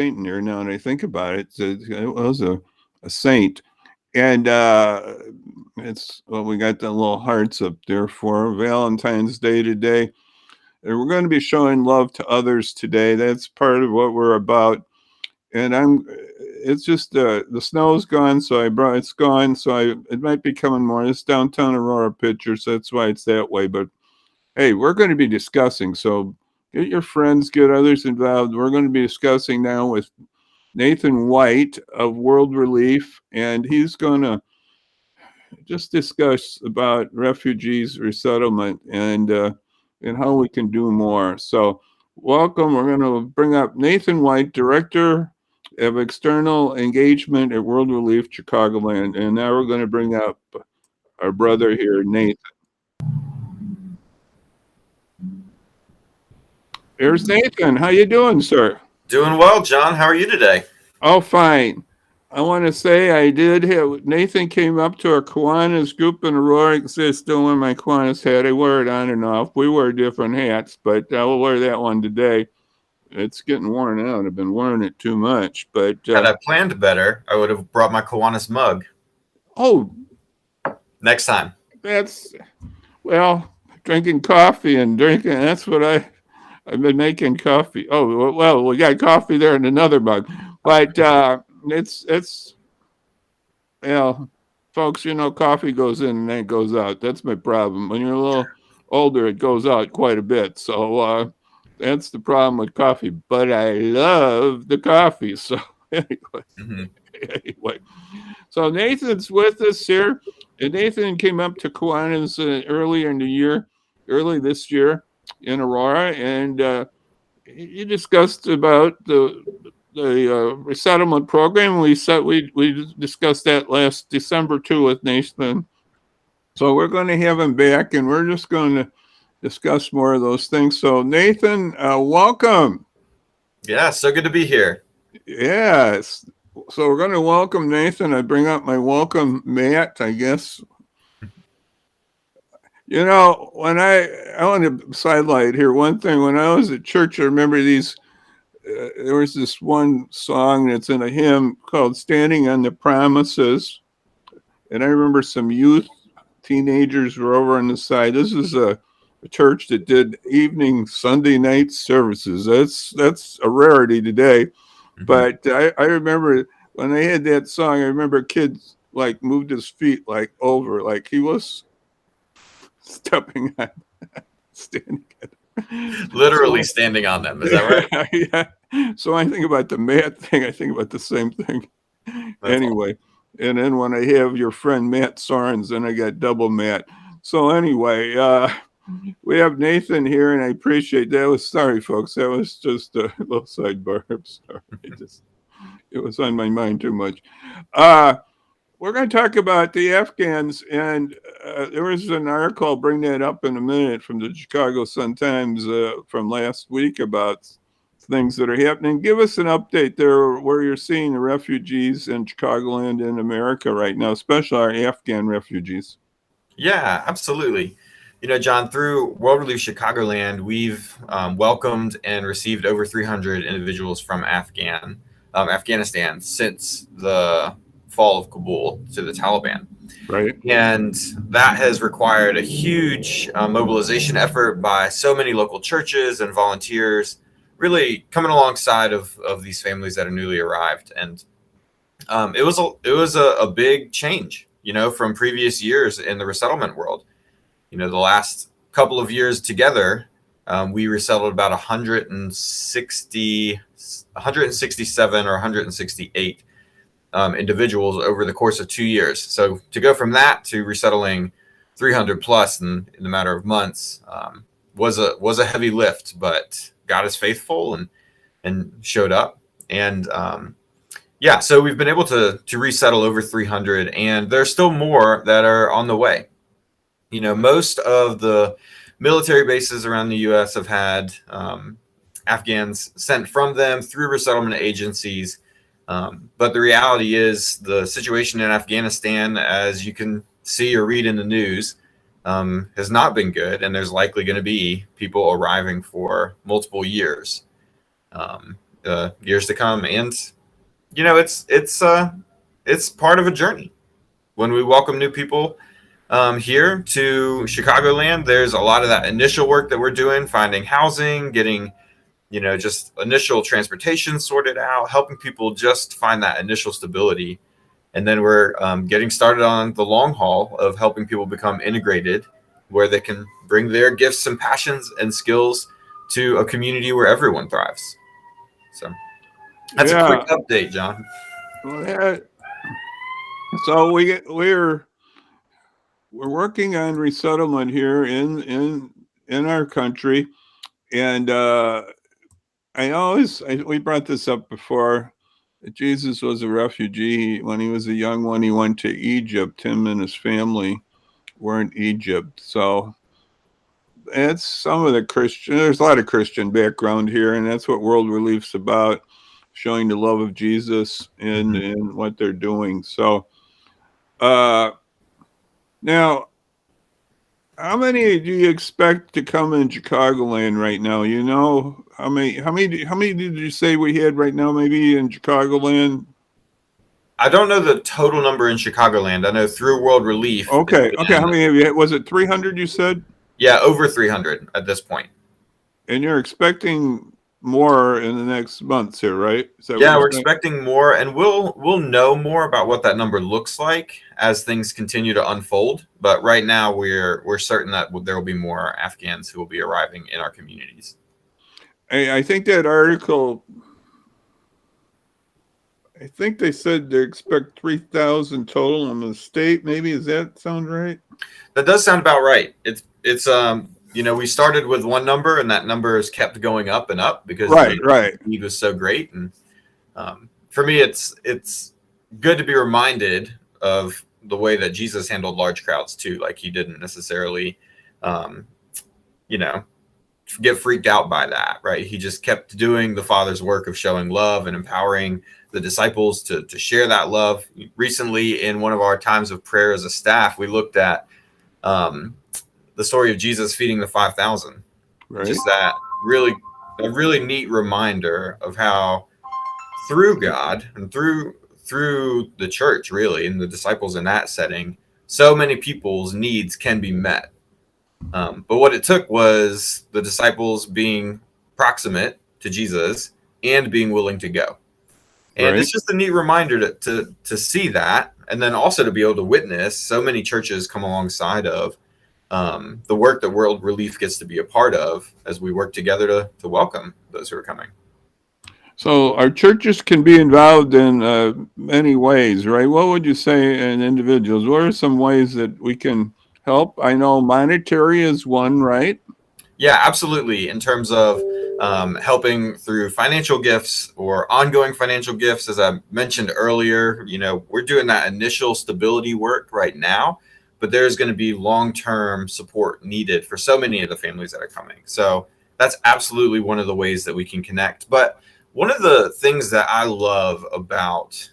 saint in there now, and I think about it. It was a saint. And we got the little hearts up there for Valentine's Day today. And we're going to be showing love to others today. That's part of what we're about. And it's just the snow's gone, so it's gone, so it might be coming more. This downtown Aurora picture, so that's why it's that way. But hey, we're going to be discussing, so get your friends, get others involved. We're going to be discussing now with Nathan White of World Relief, and he's going to just discuss about refugees resettlement and how we can do more. So, welcome. We're going to bring up Nathan White, Director of External Engagement at World Relief Chicagoland, and now we're going to bring up our brother here, Nathan. There's Nathan. How you doing, sir? Doing well, John. How are you today? Oh, fine. I want to say I did have Nathan came up to our Kiwanis group in Aurora. You can see I still wear my Kiwanis hat. I wear it on and off. We wear different hats, but I will wear that one today. It's getting worn out. I've been wearing it too much. But Had I planned better, I would have brought my Kiwanis mug. Oh, next time. Drinking coffee and drinking. That's what I've been making coffee. Oh, well, we got coffee there in another mug, but it's folks, coffee goes in and then it goes out. That's my problem. When you're a little older, it goes out quite a bit. So that's the problem with coffee. But I love the coffee. So anyway, so Nathan's with us here, and Nathan came up to Kiwanis early this year in Aurora, and he discussed about the resettlement program. We discussed that last December too with Nathan. So we're going to have him back, and we're just going to discuss more of those things. So Nathan, welcome. Yeah, so good to be here. Yes. So we're going to welcome Nathan. I bring up my welcome mat, I guess. When I want to sidelight here one thing. When I was at church, I remember these. There was this one song that's in a hymn called "Standing on the Promises," and I remember some teenagers were over on the side. This is a church that did evening Sunday night services. That's a rarity today. Mm-hmm. But I remember when they had that song, I remember kids like moved his feet like over, like he was stepping on, standing on. Literally standing on them. Is that right? Yeah. So I think about the mat thing. I think about the same thing. Anyway, and then when I have your friend Matt Sorens, then I got double Matt. So anyway, we have Nathan here, and I appreciate that. Sorry, folks. That was just a little sidebar. I'm sorry. It was on my mind too much. We're going to talk about the Afghans, and there was an article, I'll bring that up in a minute, from the Chicago Sun-Times from last week about things that are happening. Give us an update there where you're seeing the refugees in Chicagoland in America right now, especially our Afghan refugees. Yeah, absolutely. John, through World Relief Chicagoland, we've welcomed and received over 300 individuals from Afghanistan since the fall of Kabul to the Taliban. Right. And that has required a huge mobilization effort by so many local churches and volunteers, really coming alongside of these families that are newly arrived. And it was a big change, from previous years in the resettlement world. The last couple of years together, we resettled about 167 or 168 individuals over the course of 2 years. So to go from that to resettling 300 plus in the matter of months was a heavy lift, but God is faithful and showed up. And so we've been able to resettle over 300, and there's still more that are on the way. Most of the military bases around the U.S. have had Afghans sent from them through resettlement agencies. But the reality is the situation in Afghanistan, as you can see or read in the news, has not been good. And there's likely going to be people arriving for multiple years. years to come. And it's part of a journey. When we welcome new people here to Chicagoland, there's a lot of that initial work that we're doing, finding housing, getting just initial transportation sorted out, helping people just find that initial stability. And then we're getting started on the long haul of helping people become integrated, where they can bring their gifts and passions and skills to a community where everyone thrives. So that's a quick update, John. Well, so we're working on resettlement here in our country, and we brought this up before. Jesus was a refugee. When he was a young one, he went to Egypt. Him and his family were in Egypt. So it's some of the Christian. There's a lot of Christian background here, and that's what World Relief's about, showing the love of Jesus in what they're doing. So now, how many do you expect to come in Chicagoland right now? How many did you say we had right now, maybe in Chicagoland? I don't know the total number in Chicagoland. I know through World Relief. Okay. How many have you had? Was it 300 you said? Yeah, over 300 at this point. And you're expecting more in the next months here, right? Yeah, we're expecting more, and we'll know more about what that number looks like as things continue to unfold. But right now, we're certain that there will be more Afghans who will be arriving in our communities. I think that article, I think they said they expect 3,000 total in the state. Maybe, does that sound right? That does sound about right. It's we started with one number, and that number has kept going up and up because the need was so great. And for me, it's good to be reminded of the way that Jesus handled large crowds too. Like, he didn't necessarily, get freaked out by that, right? He just kept doing the Father's work of showing love and empowering the disciples to share that love. Recently, in one of our times of prayer as a staff, we looked at the story of Jesus feeding the 5,000. Right. Just a really neat reminder of how through God and through the church, really, and the disciples in that setting, so many people's needs can be met. But what it took was the disciples being proximate to Jesus and being willing to go. And it's just a neat reminder to see that, and then also to be able to witness so many churches come alongside of the work that World Relief gets to be a part of as we work together to welcome those who are coming. So our churches can be involved in many ways, right? What would you say in individuals? What are some ways that we can help? I know monetary is one, right? Yeah, absolutely. In terms of helping through financial gifts or ongoing financial gifts, as I mentioned earlier, we're doing that initial stability work right now, but there's going to be long-term support needed for so many of the families that are coming. So that's absolutely one of the ways that we can connect. But one of the things that I love about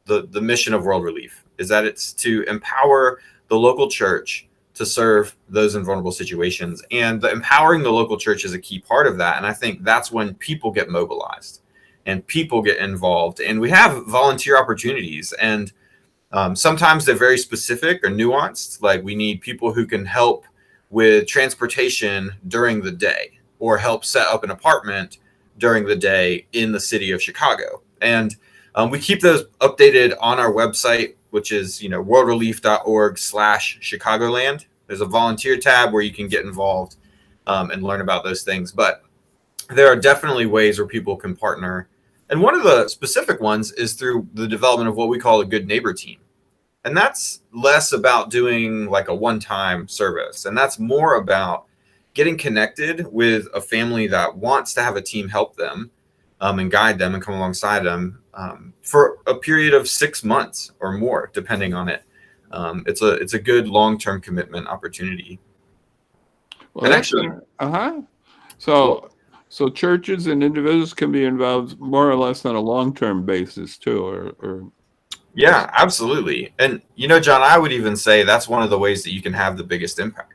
the mission of World Relief is that it's to empower the local church to serve those in vulnerable situations. And empowering the local church is a key part of that. And I think that's when people get mobilized and people get involved. And we have volunteer opportunities. And sometimes they're very specific or nuanced. Like, we need people who can help with transportation during the day or help set up an apartment during the day in the city of Chicago. And we keep those updated on our website, which is, worldrelief.org/Chicagoland. There's a volunteer tab where you can get involved and learn about those things. But there are definitely ways where people can partner. And one of the specific ones is through the development of what we call a good neighbor team. And that's less about doing like a one-time service. And that's more about getting connected with a family that wants to have a team help them and guide them and come alongside them for a period of 6 months or more, depending on it. It's a good long-term commitment opportunity. Well, and actually, So churches and individuals can be involved more or less on a long-term basis too, or yeah, absolutely. And John, I would even say that's one of the ways that you can have the biggest impact.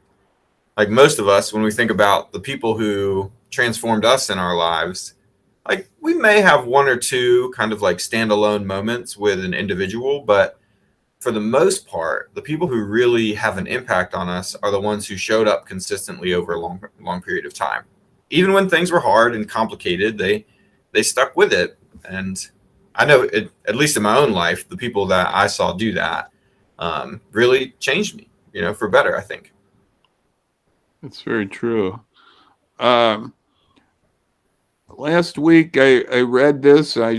Like, most of us, when we think about the people who transformed us in our lives, like we may have one or two kind of like standalone moments with an individual, but for the most part, the people who really have an impact on us are the ones who showed up consistently over a long period of time. Even when things were hard and complicated, they stuck with it. And I know it, at least in my own life, the people that I saw do that really changed me, for better, I think. That's very true. Um, Last week I read this. I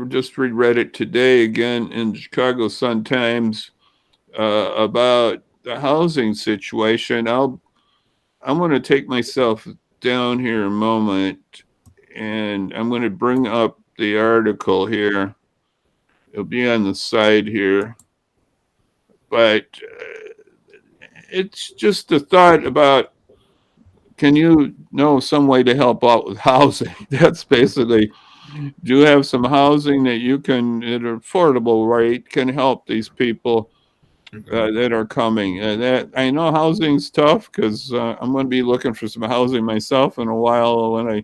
just reread it today again in Chicago Sun-Times about the housing situation. I'm going to take myself down here a moment, and I'm going to bring up the article here. It'll be on the side here, but it's just a thought about, can you know some way to help out with housing? That's basically, do you have some housing that you can, at an affordable rate, can help these people that are coming? That I know housing's tough, because I'm going to be looking for some housing myself in a while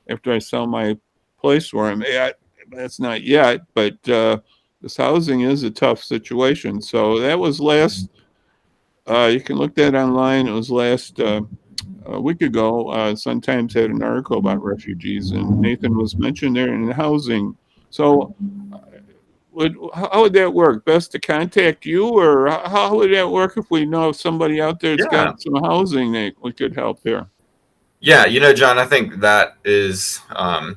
after I sell my place where I'm at. That's not yet, but this housing is a tough situation. So that was last. You can look that online. It was last a week ago. Sun-Times had an article about refugees, and Nathan was mentioned there in housing. So, how would that work? Best to contact you, or how would that work if we know somebody out there that's Yeah. got some housing that we could help here? Yeah, John, I think that is a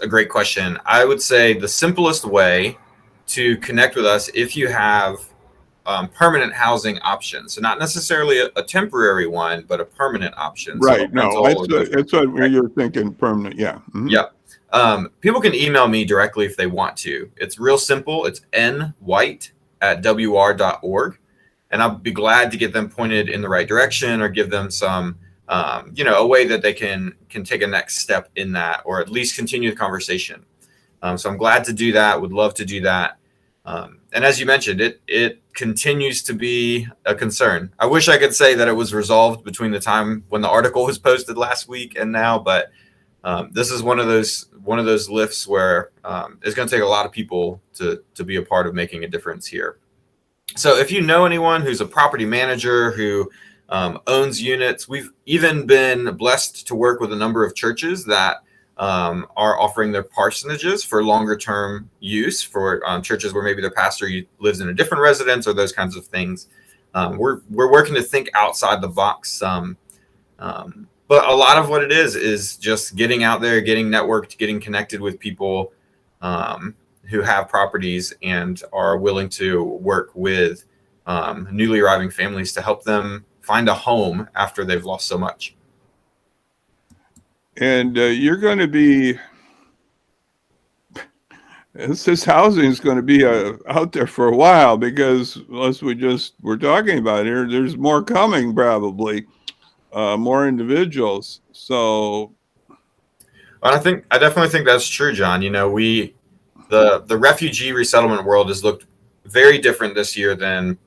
great question. I would say the simplest way to connect with us, if you have permanent housing options, so not necessarily a temporary one, but a permanent option, so a Right. No, rental or different. that's what you're thinking. Permanent. Yeah. Mm-hmm. Yeah. People can email me directly if they want to. It's real simple. It's nwhite@wr.org. And I'll be glad to get them pointed in the right direction, or give them some, a way that they can take a next step in that, or at least continue the conversation. So I'm glad to do that. Would love to do that. And as you mentioned, it continues to be a concern. I wish I could say that it was resolved between the time when the article was posted last week and now, but this is one of those lifts where it's going to take a lot of people to be a part of making a difference here. So if you know anyone who's a property manager who owns units, we've even been blessed to work with a number of churches that are offering their parsonages for longer term use, for churches where maybe their pastor lives in a different residence, or those kinds of things. We're working to think outside the box. But a lot of what it is just getting out there, getting networked, getting connected with people who have properties and are willing to work with newly arriving families to help them find a home after they've lost so much. And you're going to be, this housing is going to be out there for a while, because as we just were talking about here, there's more coming, probably more individuals. So I definitely think that's true, John. The refugee resettlement world has looked very different this year than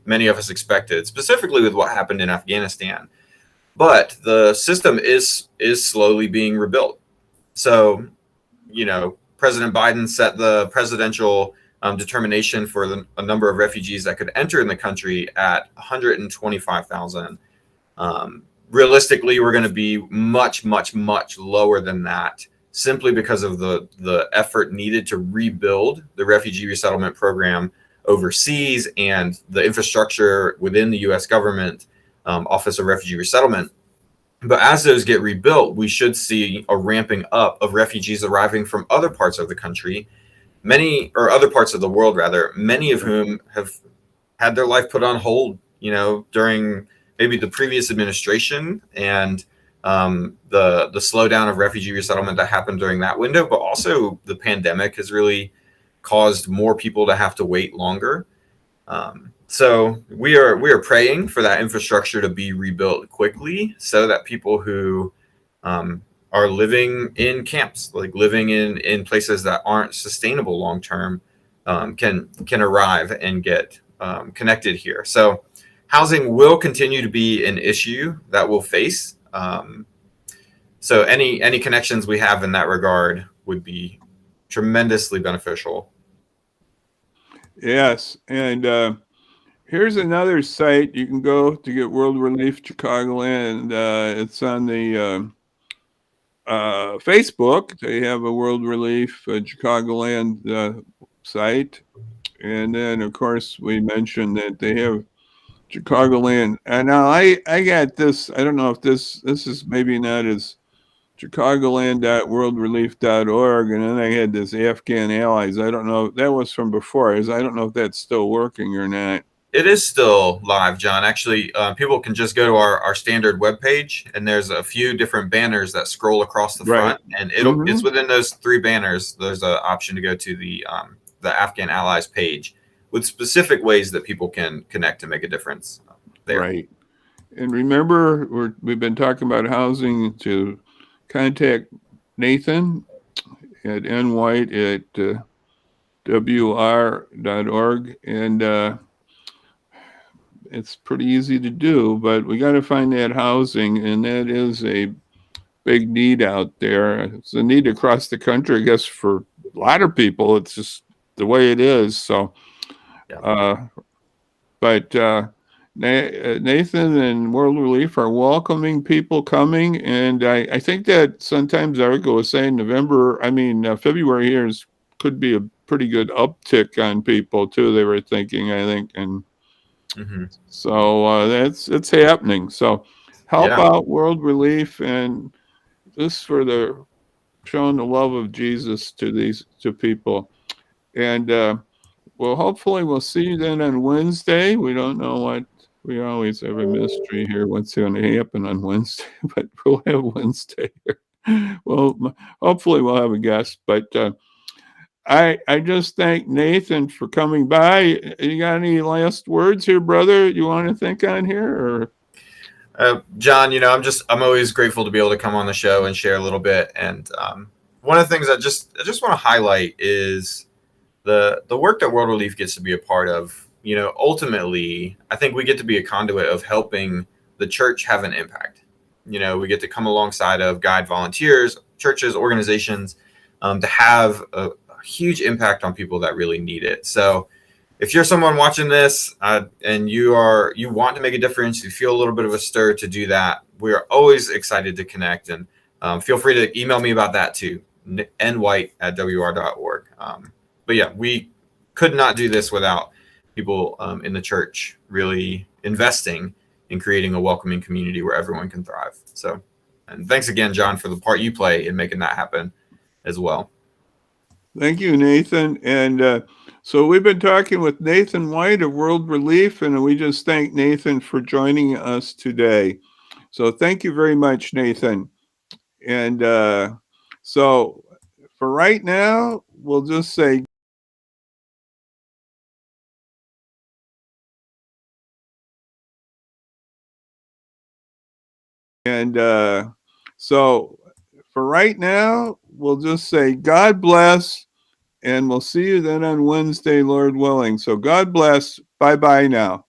many of us expected, specifically with what happened in Afghanistan. But the system is slowly being rebuilt. So, President Biden set the presidential determination for a number of refugees that could enter in the country at 125,000. Realistically, we're going to be much, much, much lower than that, simply because of the effort needed to rebuild the refugee resettlement program overseas and the infrastructure within the U.S. government, Office of Refugee Resettlement. But as those get rebuilt, we should see a ramping up of refugees arriving from other parts of the country, other parts of the world, rather, many of whom have had their life put on hold, during maybe the previous administration and the slowdown of refugee resettlement that happened during that window, but also the pandemic has really caused more people to have to wait longer. So we are praying for that infrastructure to be rebuilt quickly, so that people who are living in camps, like living in places that aren't sustainable long term, can arrive and get connected here. So housing will continue to be an issue that we'll face. So any connections we have in that regard would be tremendously beneficial. Yes, and here's another site you can go to get World Relief Chicagoland. It's on the Facebook. They have a World Relief Chicagoland site. And then, of course, we mentioned that they have Chicagoland. And now I got this. I don't know if this is maybe not as chicagoland.worldrelief.org. And then I had this Afghan Allies. I don't know. That was from before. I don't know if that's still working or not. It is still live, John. Actually, people can just go to our standard webpage, and there's a few different banners that scroll across the front, and it's within those 3 banners. There's an option to go to the Afghan Allies page with specific ways that people can connect and make a difference there. Right. And remember, we've been talking about housing. To contact Nathan at nwhite@wr.org, and it's pretty easy to do, but we got to find that housing, and that is a big need out there. It's a need across the country, I guess, for a lot of people. It's just the way it is. So, but Nathan and World Relief are welcoming people coming, and I think that sometimes Erica was saying February here could be a pretty good uptick on people too. They were thinking, I think, and so it's happening. So help out World Relief, and this for the showing the love of Jesus to people. And well, hopefully we'll see you then on Wednesday. We don't know what. We always have a mystery here. What's going to happen on Wednesday? But we'll have Wednesday here. Well, hopefully we'll have a guest. But I just thank Nathan for coming by. You got any last words here, brother? You want to think on here, or? John, I'm always grateful to be able to come on the show and share a little bit. And one of the things I just want to highlight is the work that World Relief gets to be a part of. Ultimately, I think we get to be a conduit of helping the church have an impact. We get to come alongside of guide volunteers, churches, organizations, to have a huge impact on people that really need it. So if you're someone watching this and you want to make a difference, you feel a little bit of a stir to do that, we are always excited to connect. And feel free to email me about that too, nwhite@wr.org. But yeah, we could not do this without people in the church really investing in creating a welcoming community where everyone can thrive. So, and thanks again, John, for the part you play in making that happen as well. Thank you, Nathan. And so we've been talking with Nathan White of World Relief, and we just thank Nathan for joining us today. So thank you very much, Nathan. And so for right now, we'll just say God bless, and we'll see you then on Wednesday, Lord willing. So God bless. Bye-bye now.